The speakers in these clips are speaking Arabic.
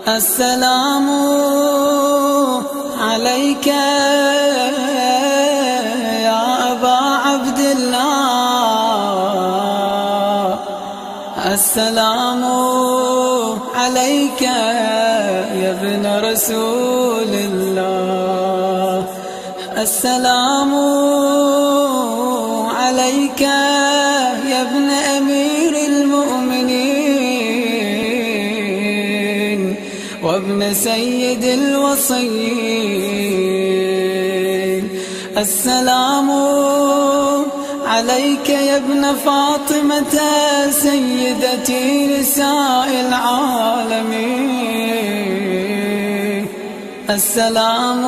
السلام عليك يا أبا عبد الله، السلام عليك يا ابن رسول الله، السلام عليك يا ابن أمير المؤمنين وابن سيد الوصيين، السلام عليك يا ابن فاطمة سيدتي نساء العالمين، السلام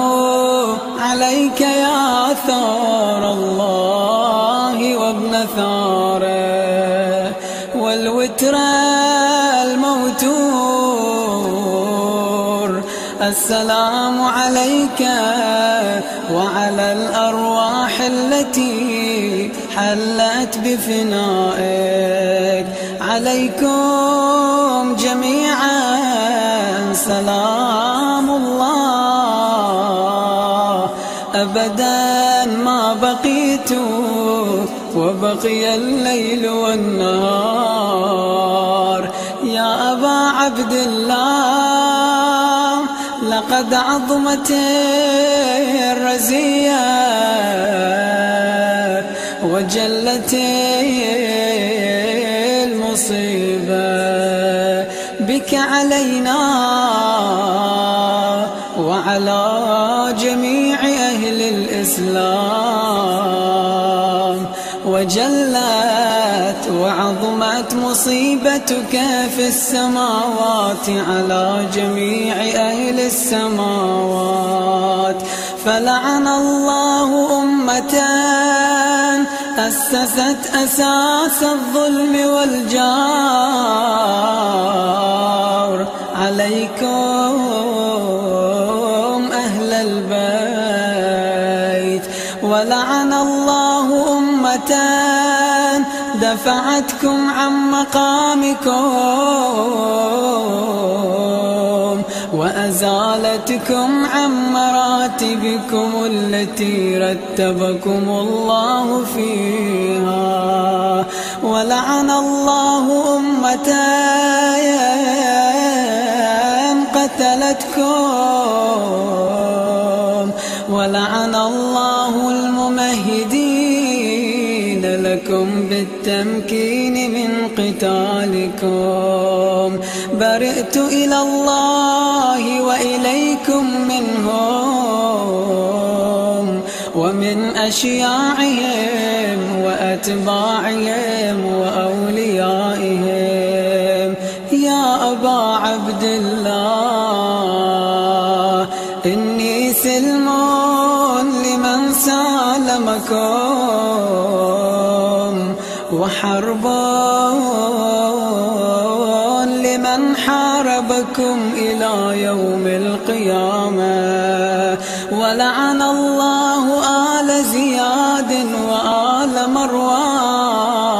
عليك يا ثار الله وابن ثاره والوتر الموتور، السلام عليك وعلى الأرواح التي حلت بفنائك، عليكم جميعا سلام الله أبدا ما بقيت وبقي الليل والنهار. يا أبا عبد الله لقد عظمت الرزية وجلت المصيبة بك علينا وعلى جميع أهل الإسلام، وجلت وعظمت مصيبتك في السماوات على جميع أهل السماوات. فلعن الله أمة أسست أساس الظلم والجار عليكم أهل البيت، ولعن الله أمة دفعتكم عن مقامكم وأزالتكم عن مراتبكم التي رتبكم الله فيها. ولعن الله أمة قتلتكم، ولعن الله الممهدين لكم بالتمكين من قتالكم. برئت إلى الله وإليكم منهم ومن أشياعهم وأتباعهم وأوليائهم. يا أبا عبد الله إني سلم لمن سالمكم وحرب لمن حاربكم إلى يوم القيامة. ولعن الله آل زياد وآل مروان،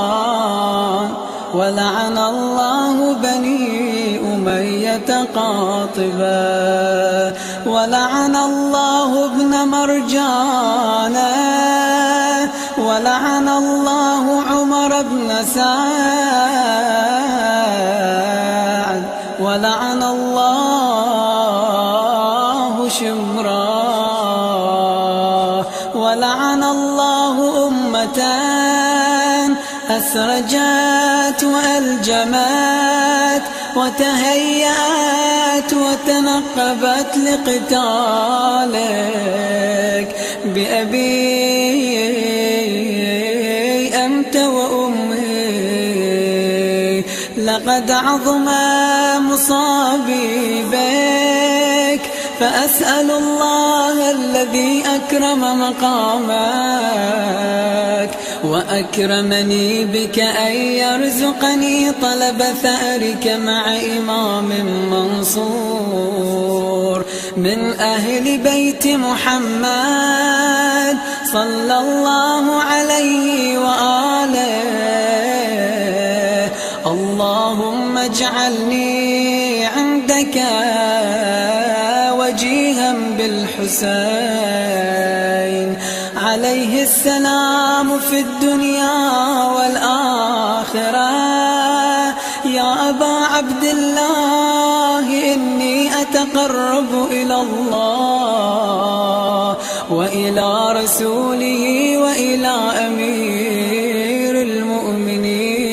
ولعن الله بني أمية قاطبة، ولعن الله ابن مرجانة، ولعن الله عمر بن سعد، ولعن الله شمرا، ولعن الله أمة أسرجت وألجمت وتهيأت وتنقبت لقتالك بأبي أنت وأمي. لقد عظم مصابي بك، فأسأل الله الذي أكرم مقامك وأكرمني بك أن يرزقني طلب ثأرك مع إمام منصور من أهل بيت محمد صلى الله عليه وآله. اللهم اجعلني عندك بك وجيها بالحسين عليه السلام في الدنيا والآخرة. يا أبا عبد الله إني أتقرب إلى الله وإلى رسوله وإلى أمير المؤمنين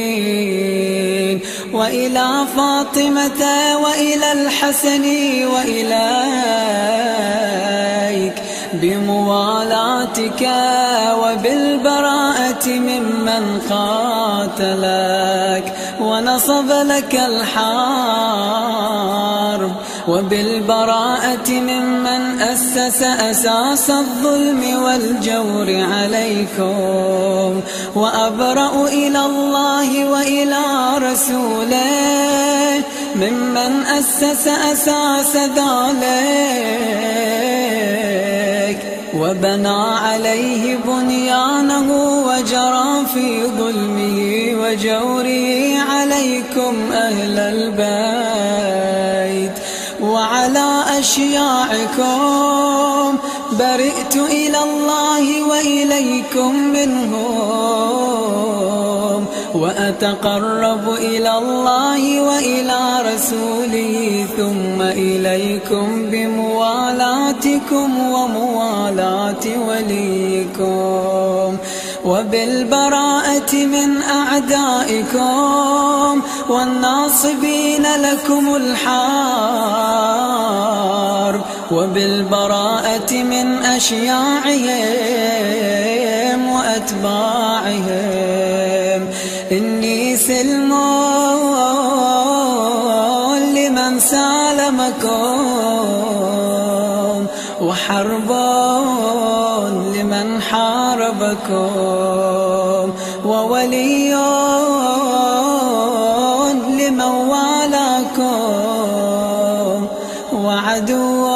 وإلى فاطمة وإلى الحسن وإليك بموالاتك وبالبراءة ممن قاتلك ونصب لك الحرب وبالبراءة ممن أسس أساس الظلم والجور عليكم. وأبرأ إلى الله وإلى رسوله ممن أسس أساس ذلك وبنى عليه بنيانه وجرى في ظلمه وجوره عليكم أهل البيت وعلى أشياعكم. برئت إلى الله وإليكم منهم وأتقرب إلى الله وإلى رسوله ثم إليكم بموالاتكم وموالاة وليكم وبالبراءة من أعدائكم والناصبين لكم الحرب وبالبراءة من أشياعهم وأتباعهم. إني سلم لمن سالمكم وحرب لمن حاربكم وولي لمن والاكم وعدو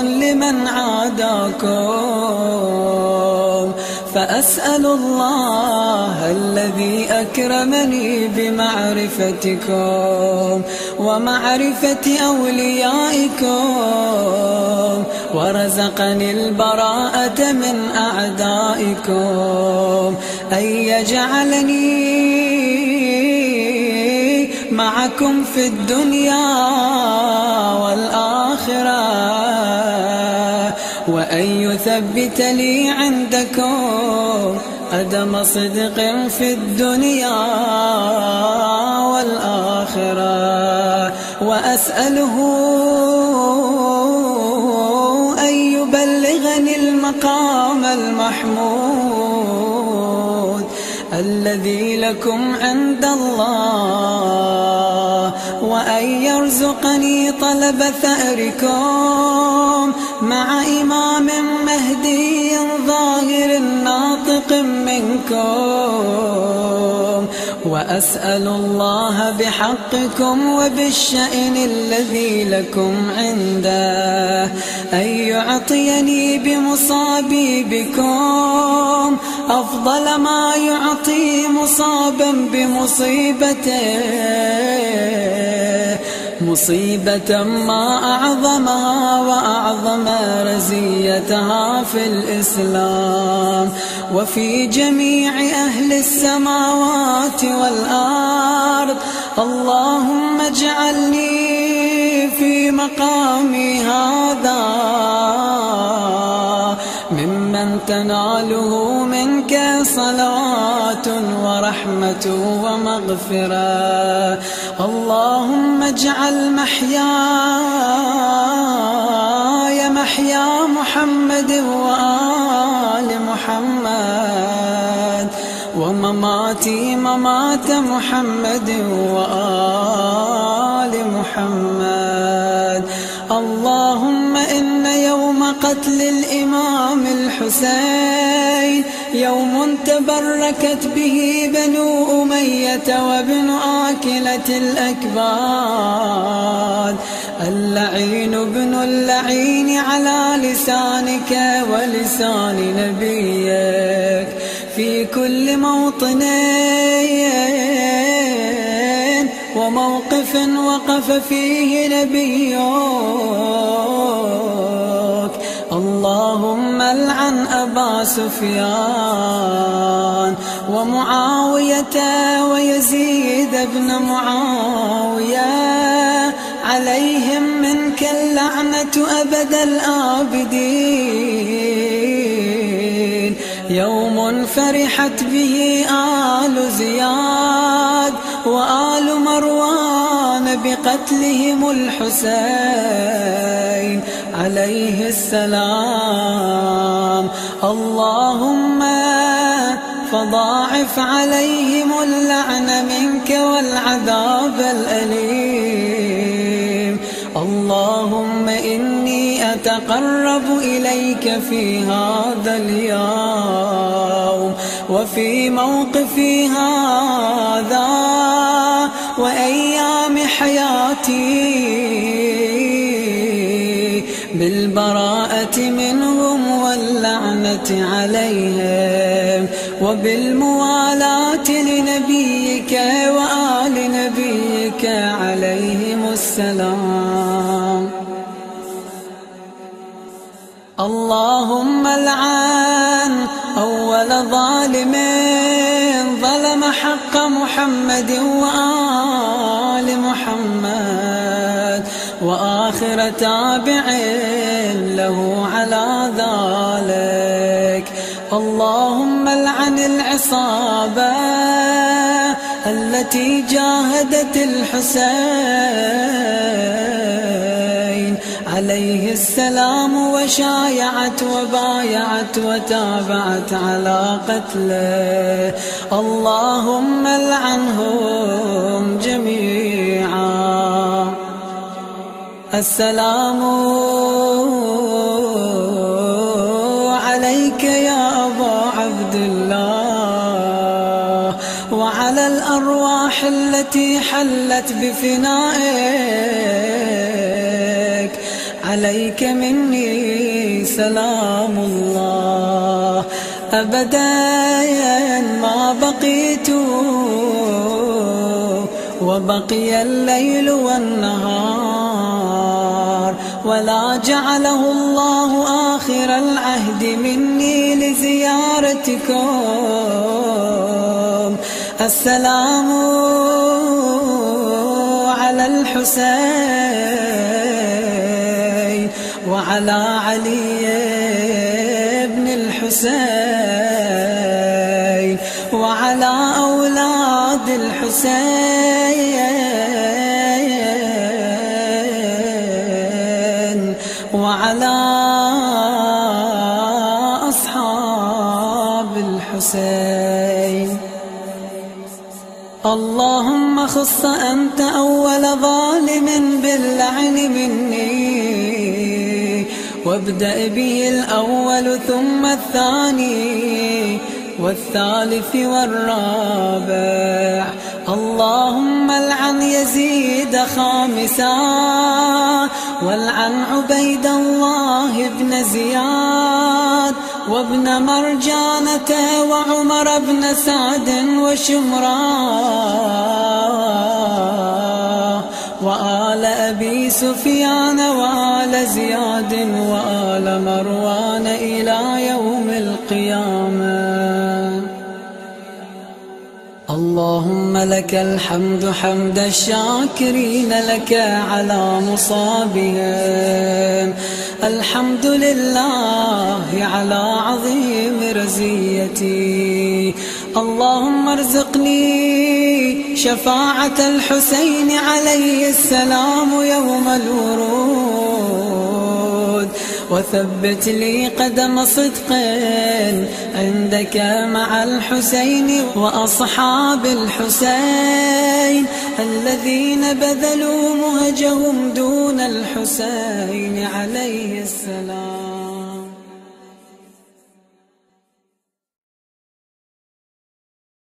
لمن عاداكم. فأسأل الله الذي أكرمني بمعرفتكم ومعرفة أوليائكم ورزقني البراءة من أعدائكم أن يجعلني معكم في الدنيا والآخرة وأن يثبت لي عندكم قدم صدق في الدنيا والآخرة. وأسأله أن يبلغني المقام المحمود الذي لكم عند الله وأن يرزقني طلب ثأركم مع إمام مهدي ظاهر ناطق منكم. وأسأل الله بحقكم وبالشأن الذي لكم عنده أن يعطيني بمصابي بكم أفضل ما يعطي مصابا بمصيبته مصيبة ما أعظمها وأعظم رزيتها في الإسلام وفي جميع أهل السماوات والأرض. اللهم اجعلني في مقامي هذا ممن تناله منك صلاة ورحمة ومغفرة. اللهم اجعل محياي محيا محمد وآل محمد ومماتي ممات محمد وآل محمد. اللهم إن يوم قتل الإمام الحسين يوم تبركت به بنو أمية وابن آكلة الأكباد اللعين ابن اللعين على لسانك ولسان نبيك في كل موطن وموقف وقف فيه نبيك. اللهم العن أبا سفيان ومعاوية ويزيد بن معاوية، عليهم منك اللعنة أبد الآبدين. يوم فرحت به آل زياد وآل مروان بقتلهم الحسين عليه السلام. اللهم فضاعف عليهم اللعن منك والعذاب الأليم. اللهم إني أتقرب إليك في هذا اليوم وفي موقفي هذا وأيام حياتي بالبراءة منهم واللعنة عليهم وبالموالاة لنبيك وآل نبيك عليهم السلام. اللهم العن أول ظالم ظلم حق محمد وآل محمد، وآخر تابع له على ذلك. اللهم العن العصابة التي جاهدت الحسين عليه السلام وشايعت وبايعت وتابعت على قتله. اللهم العنهم جميعا. السلام عليك يا أبا عبد الله وعلى الأرواح التي حلت بفنائك. عليك مني سلام الله أبدا ما بقيت وبقي الليل والنهار، ولا جعله الله آخر العهد مني لزيارتكم. السلام على الحسين وعلى علي بن الحسين وعلى أولاد الحسين وعلى أصحاب الحسين. اللهم خص أنت أول ظالم باللعن مني، وابدأ به الأول ثم الثاني والثالث والرابع. اللهم العن يزيد خامسا، والعن عبيد الله بن زياد وابن مرجانة وعمر بن سعد وشمران وآل أبي سفيان وآل زياد وآل مروان إلى يوم القيامة. اللهم لك الحمد حمد الشاكرين لك على مصابهم. الحمد لله على عظيم رزيتي. اللهم ارزقني شفاعة الحسين عليه السلام يوم الورود، وثبت لي قدم صدق عندك مع الحسين وأصحاب الحسين الذين بذلوا مهجهم دون الحسين عليه السلام.